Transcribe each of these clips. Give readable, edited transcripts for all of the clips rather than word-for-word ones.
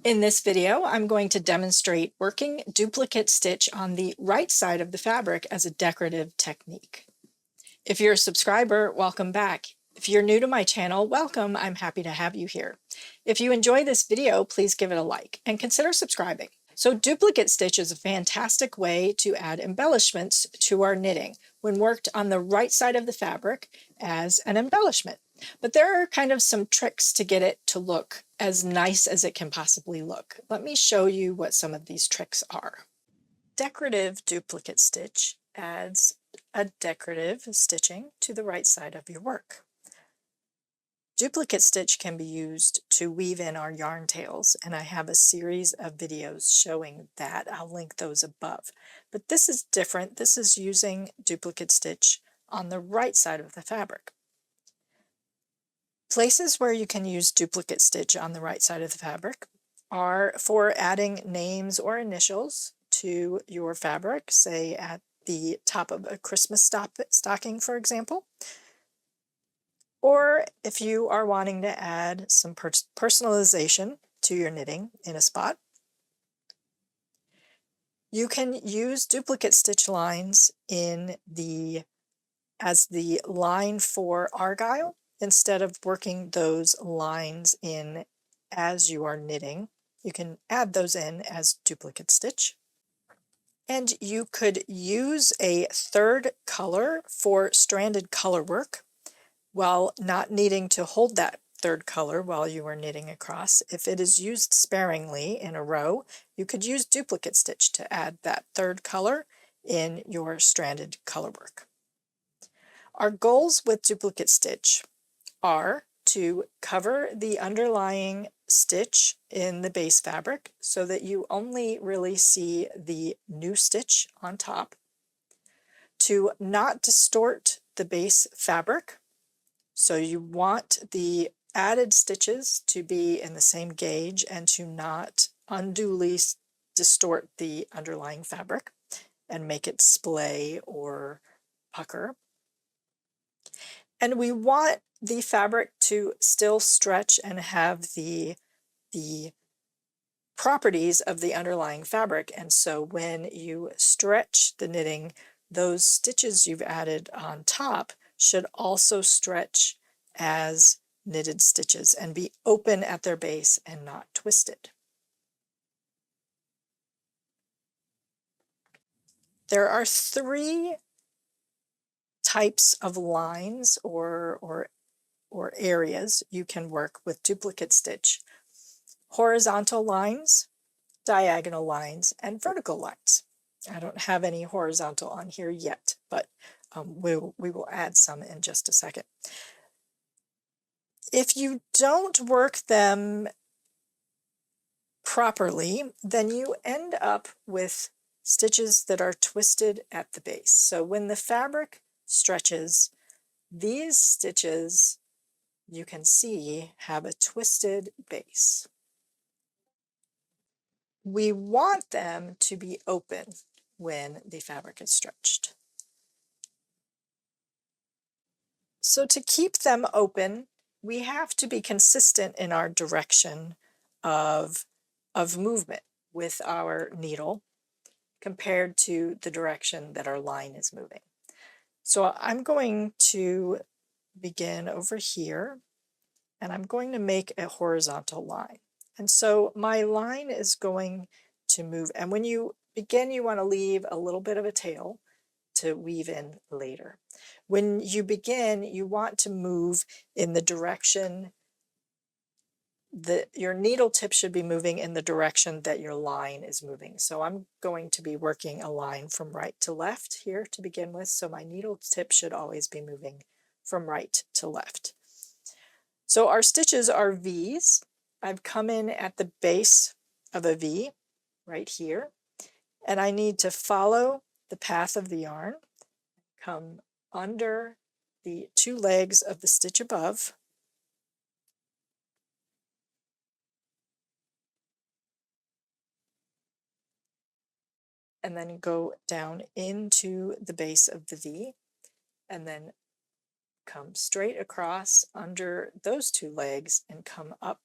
In this video, I'm going to demonstrate working duplicate stitch on the right side of the fabric as a decorative technique. If you're a subscriber, welcome back. If you're new to my channel, welcome. I'm happy to have you here. If you enjoy this video, please give it a like and consider subscribing. So duplicate stitch is a fantastic way to add embellishments to our knitting when worked on the right side of the fabric as an embellishment. But there are kind of some tricks to get it to look as nice as it can possibly look. Let me show you what some of these tricks are. Decorative duplicate stitch adds a decorative stitching to the right side of your work. Duplicate stitch can be used to weave in our yarn tails, and I have a series of videos showing that. I'll link those above. But this is different. This is using duplicate stitch on the right side of the fabric. Places where you can use duplicate stitch on the right side of the fabric are for adding names or initials to your fabric, say at the top of a Christmas stocking, for example. Or if you are wanting to add some personalization to your knitting in a spot, you can use duplicate stitch lines as the line for argyle instead of working those lines in as you are knitting. You can add those in as duplicate stitch. And you could use a third color for stranded color work while not needing to hold that third color while you are knitting across. If it is used sparingly in a row, you could use duplicate stitch to add that third color in your stranded color work. Our goals with duplicate stitch are to cover the underlying stitch in the base fabric so that you only really see the new stitch on top, to not distort the base fabric. So you want the added stitches to be in the same gauge and to not unduly distort the underlying fabric and make it splay or pucker. And we want the fabric to still stretch and have the properties of the underlying fabric. And so when you stretch the knitting, those stitches you've added on top should also stretch as knitted stitches and be open at their base and not twisted. There are three types of lines or areas you can work with duplicate stitch: horizontal lines, diagonal lines, and vertical lines. I don't have any horizontal on here yet, but we will add some in just a second. If you don't work them properly, then you end up with stitches that are twisted at the base. So when the fabric stretches, these stitches, you can see, have a twisted base. We want them to be open when the fabric is stretched. So to keep them open, we have to be consistent in our direction of movement with our needle compared to the direction that our line is moving. So I'm going to begin over here, and I'm going to make a horizontal line. And so my line is going to move, and when you begin, you want to leave a little bit of a tail to weave in later. When you begin, you want to move in the direction that your needle tip should be moving in the direction that your line is moving. So I'm going to be working a line from right to left here to begin with, so my needle tip should always be moving from right to left. So our stitches are V's. I've come in at the base of a V right here, and I need to follow the path of the yarn, come under the two legs of the stitch above, and then go down into the base of the V, and then come straight across under those two legs and come up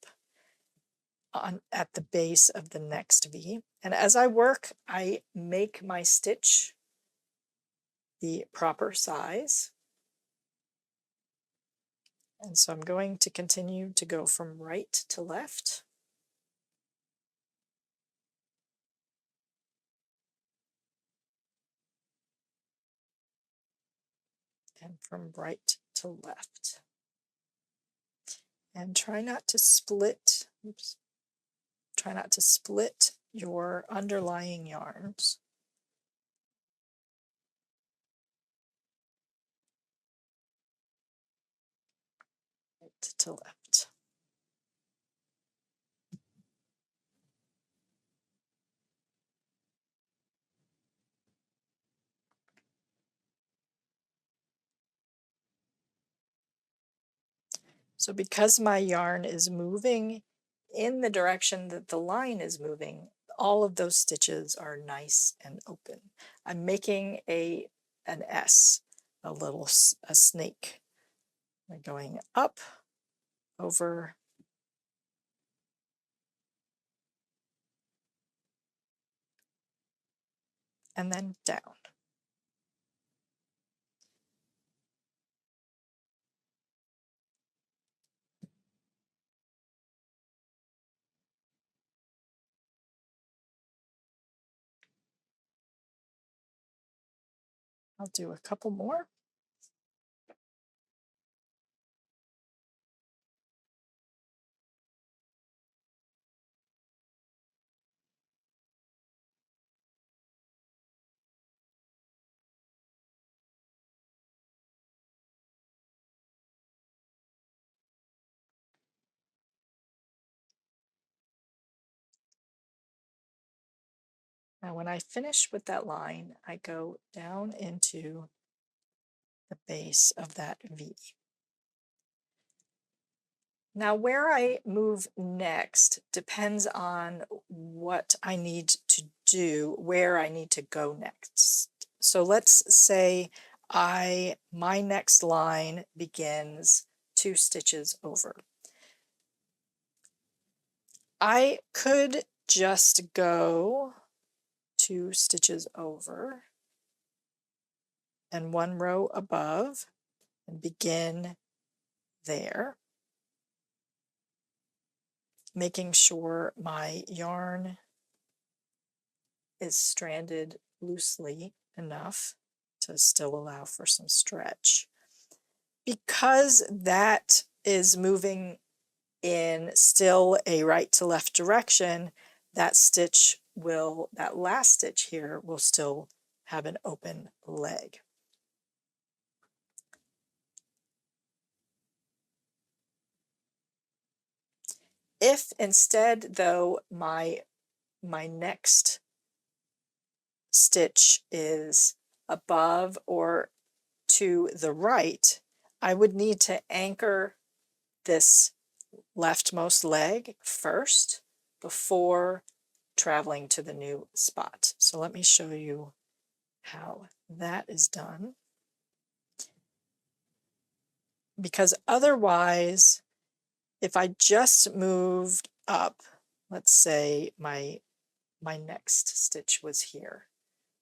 at the base of the next V. And as I work, I make my stitch the proper size. And so I'm going to continue to go from right to left. And from right to left. And try not to split, oops, try not to split your underlying yarns. Right to left. So because my yarn is moving in the direction that the line is moving, all of those stitches are nice and open. I'm making an S, a snake. I'm going up, over, and then down. I'll do a couple more. Now when I finish with that line, I go down into the base of that V. Now where I move next depends on what I need to do, where I need to go next. So let's say my next line begins 2 stitches over. I could just go 2 stitches over and 1 row above and begin there, making sure my yarn is stranded loosely enough to still allow for some stretch. Because that is moving in still a right to left direction, that last stitch here will still have an open leg. If instead, though, my next stitch is above or to the right, I would need to anchor this leftmost leg first before traveling to the new spot. So let me show you how that is done. Because otherwise, if I just moved up, let's say my next stitch was here,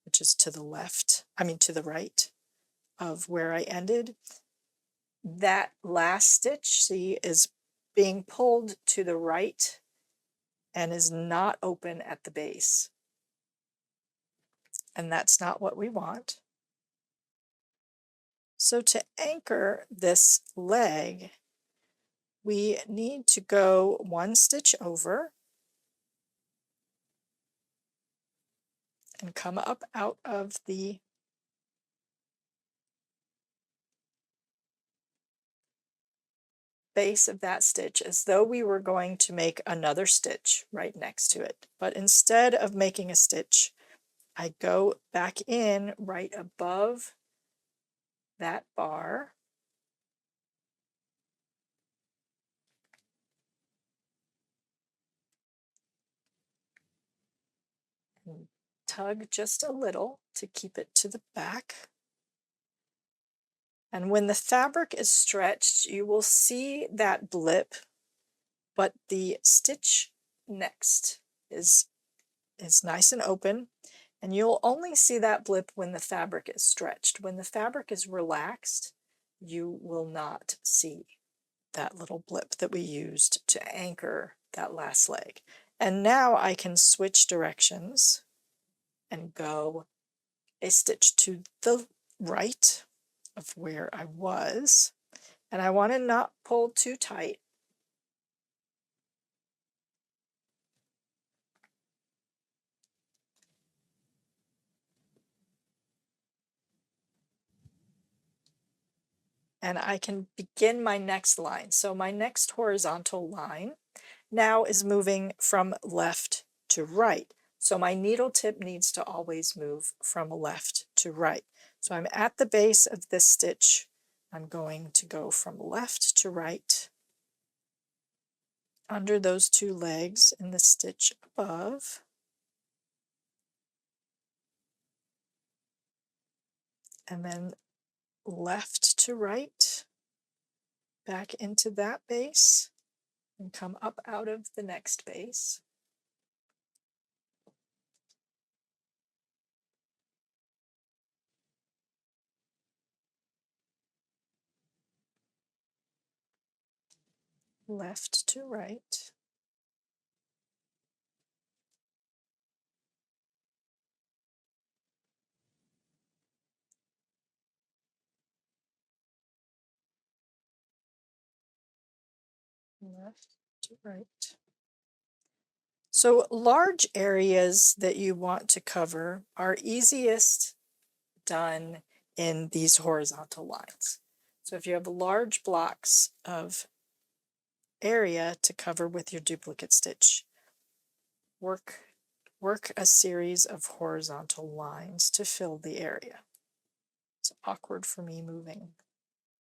which is to the left, to the right of where I ended. That last stitch, see, is being pulled to the right and is not open at the base. And that's not what we want. So to anchor this leg, we need to go 1 stitch over and come up out of the base of that stitch as though we were going to make another stitch right next to it. But instead of making a stitch, I go back in right above that bar and tug just a little to keep it to the back. And when the fabric is stretched, you will see that blip, but the stitch next is nice and open, and you'll only see that blip when the fabric is stretched. When the fabric is relaxed, you will not see that little blip that we used to anchor that last leg. And now I can switch directions and go a stitch to the right of where I was, and I want to not pull too tight. And I can begin my next line. So my next horizontal line now is moving from left to right. So my needle tip needs to always move from left to right. So I'm at the base of this stitch. I'm going to go from left to right under those two legs in the stitch above. And then left to right, back into that base, and come up out of the next base. Left to right. Left to right. So large areas that you want to cover are easiest done in these horizontal lines. So if you have large blocks of area to cover with your duplicate stitch, work a series of horizontal lines to fill the area. It's awkward for me moving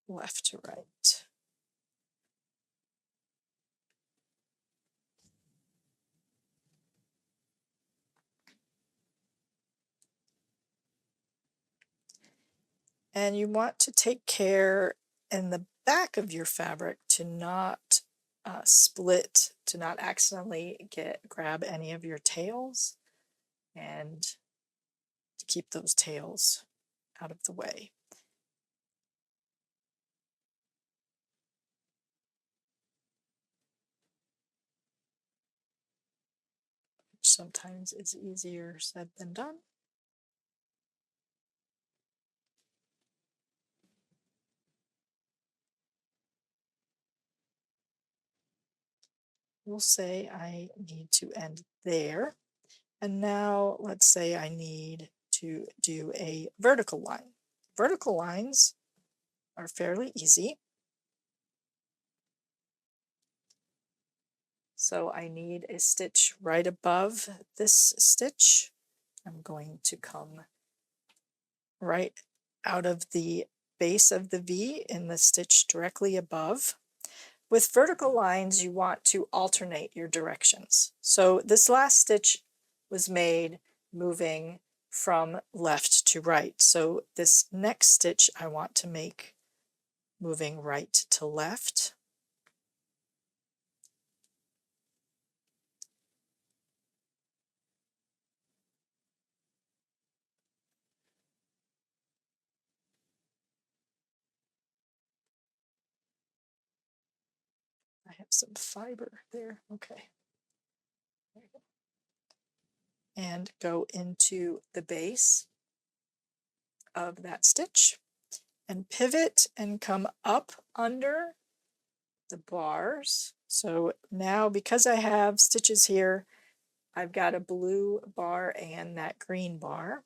left to right. And you want to take care in the back of your fabric to not split, to not accidentally grab any of your tails, and to keep those tails out of the way. Which sometimes is easier said than done. We'll say I need to end there. And now let's say I need to do a vertical line. Vertical lines are fairly easy. So I need a stitch right above this stitch. I'm going to come right out of the base of the V in the stitch directly above. With vertical lines, you want to alternate your directions. So this last stitch was made moving from left to right. So this next stitch I want to make moving right to left. I have some fiber there. Okay. And go into the base of that stitch and pivot and come up under the bars. So now, because I have stitches here, I've got a blue bar and that green bar,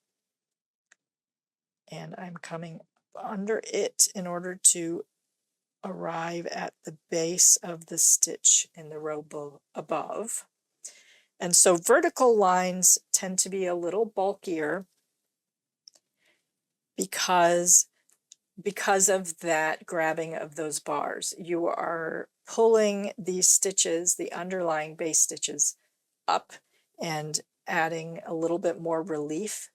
and I'm coming under it in order to arrive at the base of the stitch in the row above. And so vertical lines tend to be a little bulkier because of that grabbing of those bars. You are pulling these stitches, the underlying base stitches, up and adding a little bit more relief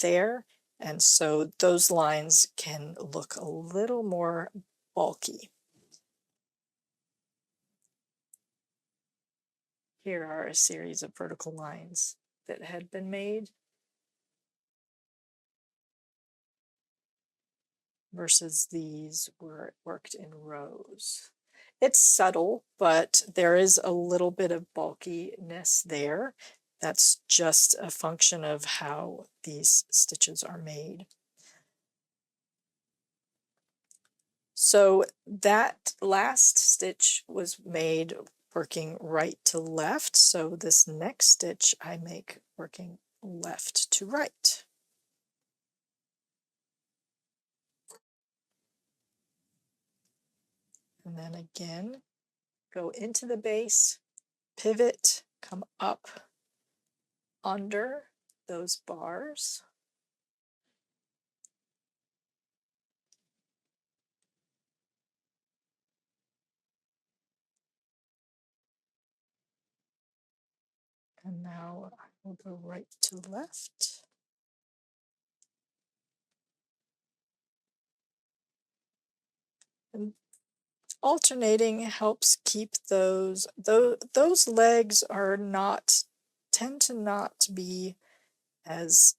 there. And so those lines can look a little more bulky. Here are a series of vertical lines that had been made versus these where it worked in rows. It's subtle, but there is a little bit of bulkiness there. That's just a function of how these stitches are made. So that last stitch was made working right to left. So this next stitch I make working left to right. And then again, go into the base, pivot, come up under those bars. And now I will go right to left. And alternating helps keep those legs are not tend to not be as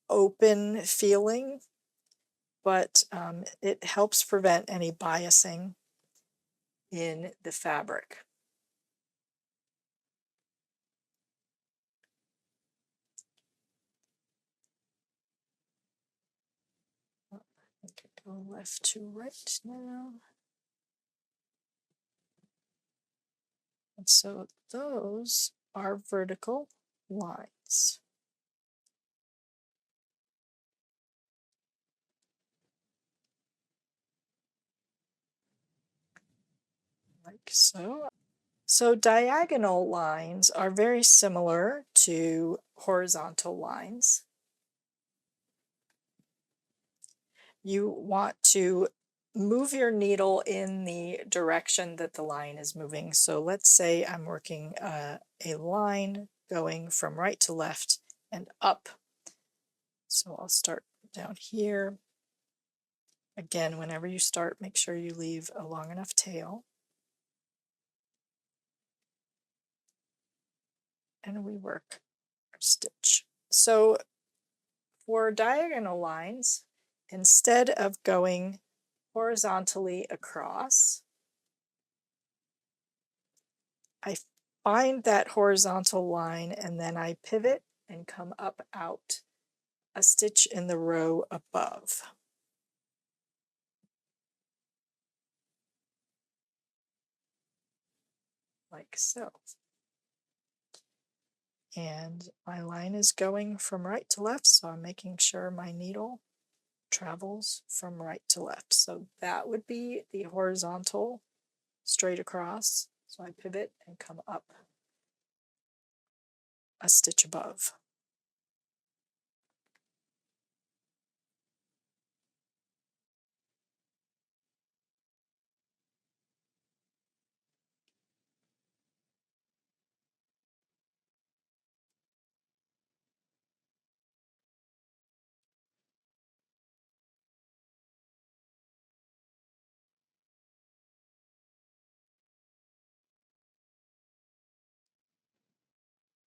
open feeling, but it helps prevent any biasing in the fabric. I could go left to right now. And so those are vertical lines. Like so. So diagonal lines are very similar to horizontal lines. You want to move your needle in the direction that the line is moving. So let's say I'm working a line going from right to left and up. So I'll start down here. Again, whenever you start, make sure you leave a long enough tail. And we work our stitch. So for diagonal lines, instead of going horizontally across, I find that horizontal line and then I pivot and come up out a stitch in the row above. Like so. And my line is going from right to left, so I'm making sure my needle travels from right to left. So that would be the horizontal straight across. So I pivot and come up a stitch above.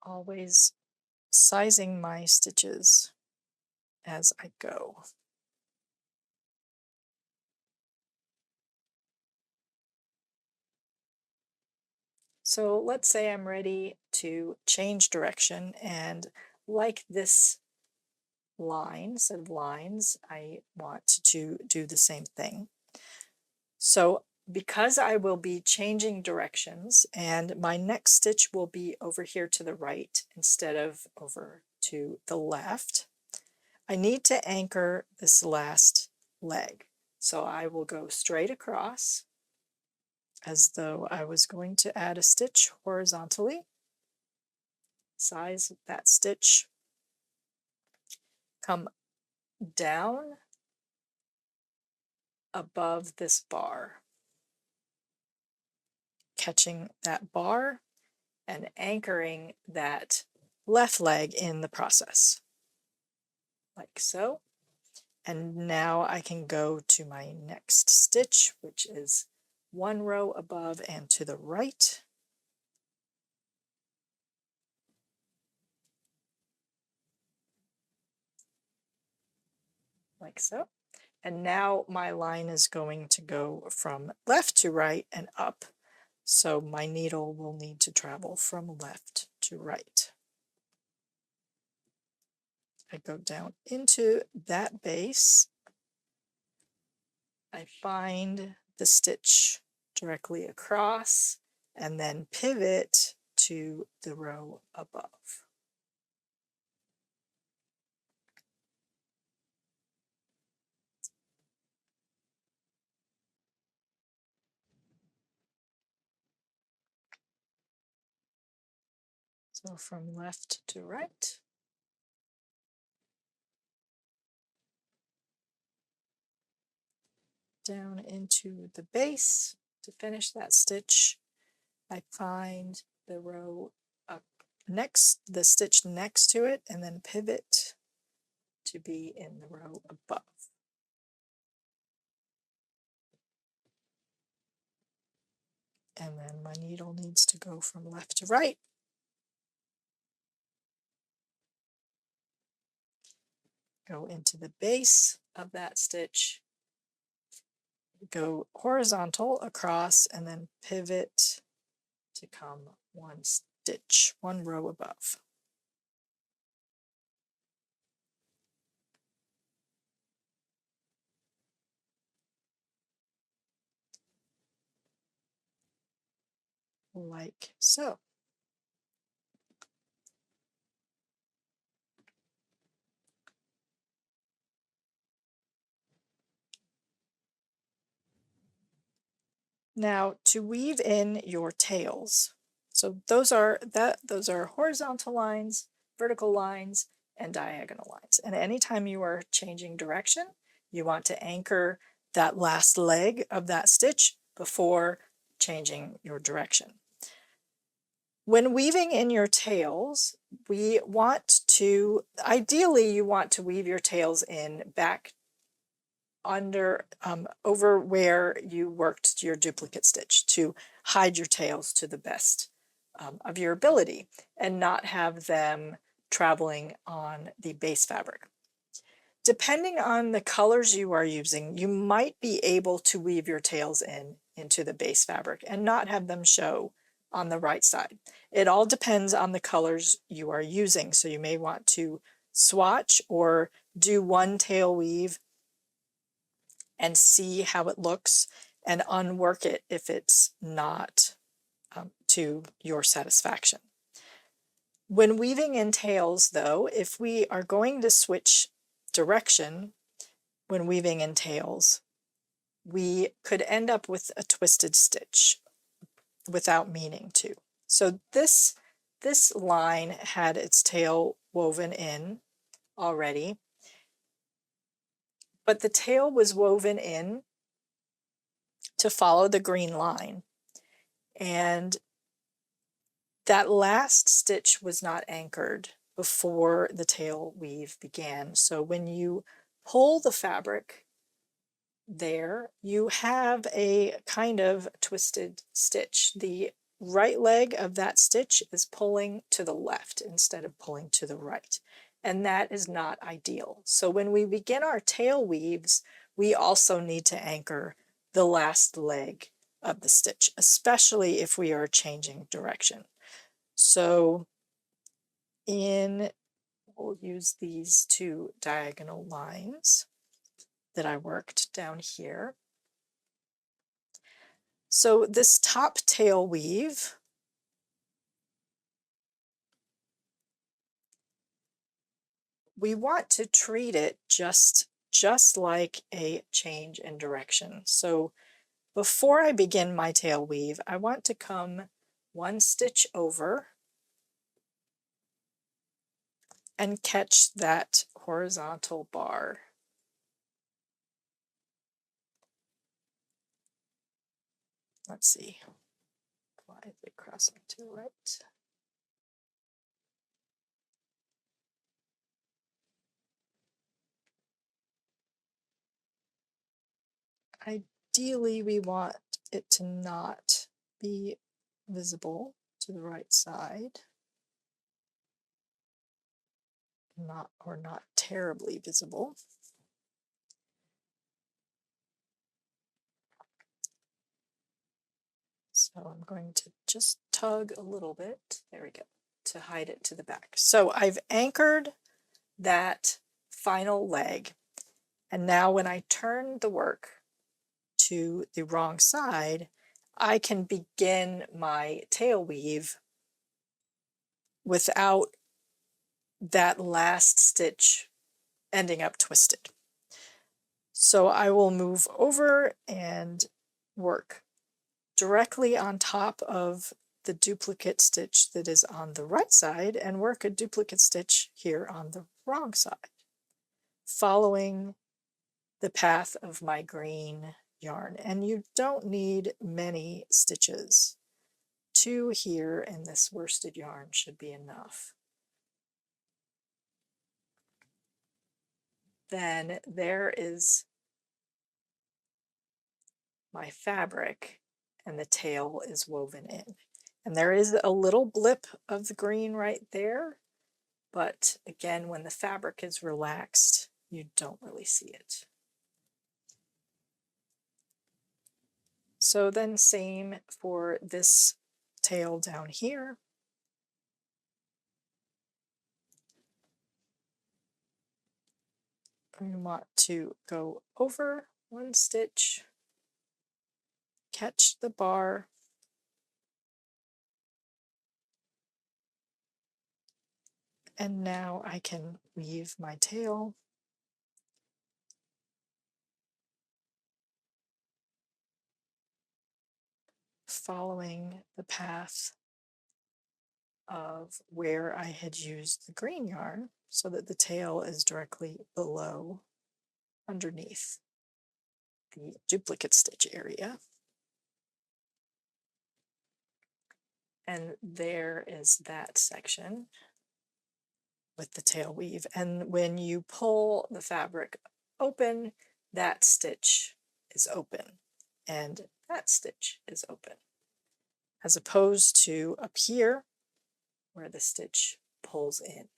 Always sizing my stitches as I go. So let's say I'm ready to change direction, and like this line, set of lines, I want to do the same thing. So because I will be changing directions and my next stitch will be over here to the right instead of over to the left, I need to anchor this last leg. So I will go straight across as though I was going to add a stitch horizontally, size that stitch, come down above this bar, catching that bar and anchoring that left leg in the process, like so. And now I can go to my next stitch, which is one row above and to the right. like so. And now my line is going to go from left to right and up. So my needle will need to travel from left to right. I go down into that base. I find the stitch directly across and then pivot to the row above. So from left to right. Down into the base to finish that stitch. I find the row up next, the stitch next to it, and then pivot to be in the row above. And then my needle needs to go from left to right. Go into the base of that stitch, go horizontal across, and then pivot to come one stitch, one row above. Like so. Now to weave in your tails, so those are horizontal lines, vertical lines, and diagonal lines. And anytime you are changing direction, you want to anchor that last leg of that stitch before changing your direction. When weaving in your tails, we want to, ideally you want to weave your tails in back under over where you worked your duplicate stitch to hide your tails to the best of your ability and not have them traveling on the base fabric. Depending on the colors you are using, you might be able to weave your tails into the base fabric and not have them show on the right side. It all depends on the colors you are using. So you may want to swatch or do one tail weave and see how it looks and unwork it if it's not to your satisfaction. When weaving in tails though, if we are going to switch direction when weaving in tails, we could end up with a twisted stitch without meaning to. So this line had its tail woven in already, but the tail was woven in to follow the green line. And that last stitch was not anchored before the tail weave began. So when you pull the fabric there, you have a kind of twisted stitch. The right leg of that stitch is pulling to the left instead of pulling to the right. And that is not ideal. So when we begin our tail weaves, we also need to anchor the last leg of the stitch, especially if we are changing direction. So we'll use these two diagonal lines that I worked down here. So this top tail weave, we want to treat it just like a change in direction. So before I begin my tail weave, I want to come one stitch over and catch that horizontal bar. Let's see, why is it crossing to the right? Ideally, we want it to not be visible to the right side, not terribly visible. So I'm going to just tug a little bit, there we go, to hide it to the back. So I've anchored that final leg, and now when I turn the work to the wrong side, I can begin my tail weave without that last stitch ending up twisted. So I will move over and work directly on top of the duplicate stitch that is on the right side and work a duplicate stitch here on the wrong side, following the path of my green yarn. And you don't need many stitches. 2 here in this worsted yarn should be enough. Then there is my fabric, and the tail is woven in. And there is a little blip of the green right there, but again, when the fabric is relaxed, you don't really see it. So then same for this tail down here. I want to go over 1 stitch, catch the bar, and now I can weave my tail following the path of where I had used the green yarn so that the tail is directly below, underneath the duplicate stitch area. And there is that section with the tail weave. And when you pull the fabric open, that stitch is open and that stitch is open, as opposed to up here where the stitch pulls in.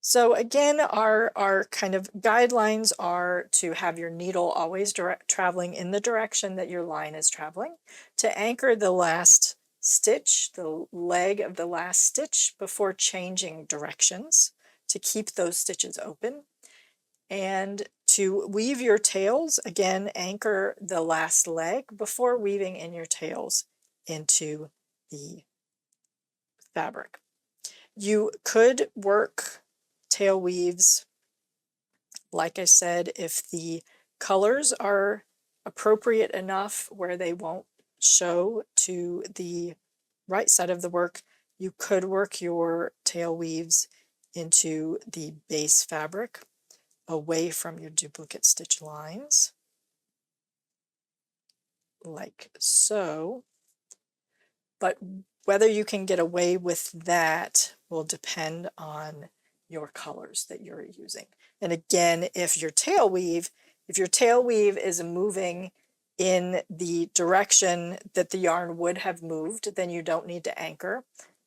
So again, our kind of guidelines are to have your needle always traveling in the direction that your line is traveling, to anchor the last stitch, the leg of the last stitch before changing directions, to keep those stitches open, and to weave your tails, again, anchor the last leg before weaving in your tails into the fabric. You could work tail weaves, like I said, if the colors are appropriate enough where they won't show to the right side of the work, you could work your tail weaves into the base fabric away from your duplicate stitch lines, like so. But whether you can get away with that will depend on your colors that you're using. And again, if your tail weave is moving in the direction that the yarn would have moved, then you don't need to anchor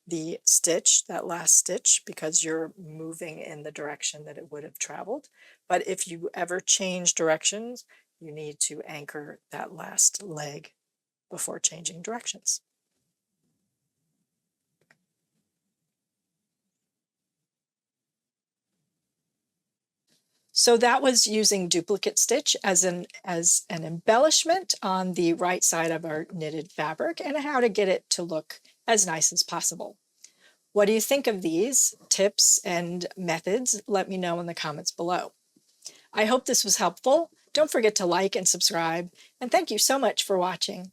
the stitch, that last stitch, because you're moving in the direction that it would have traveled. But if you ever change directions, you need to anchor that last leg before changing directions. So that was using duplicate stitch as an embellishment on the right side of our knitted fabric, and how to get it to look as nice as possible. What do you think of these tips and methods? Let me know in the comments below. I hope this was helpful. Don't forget to like and subscribe, and thank you so much for watching.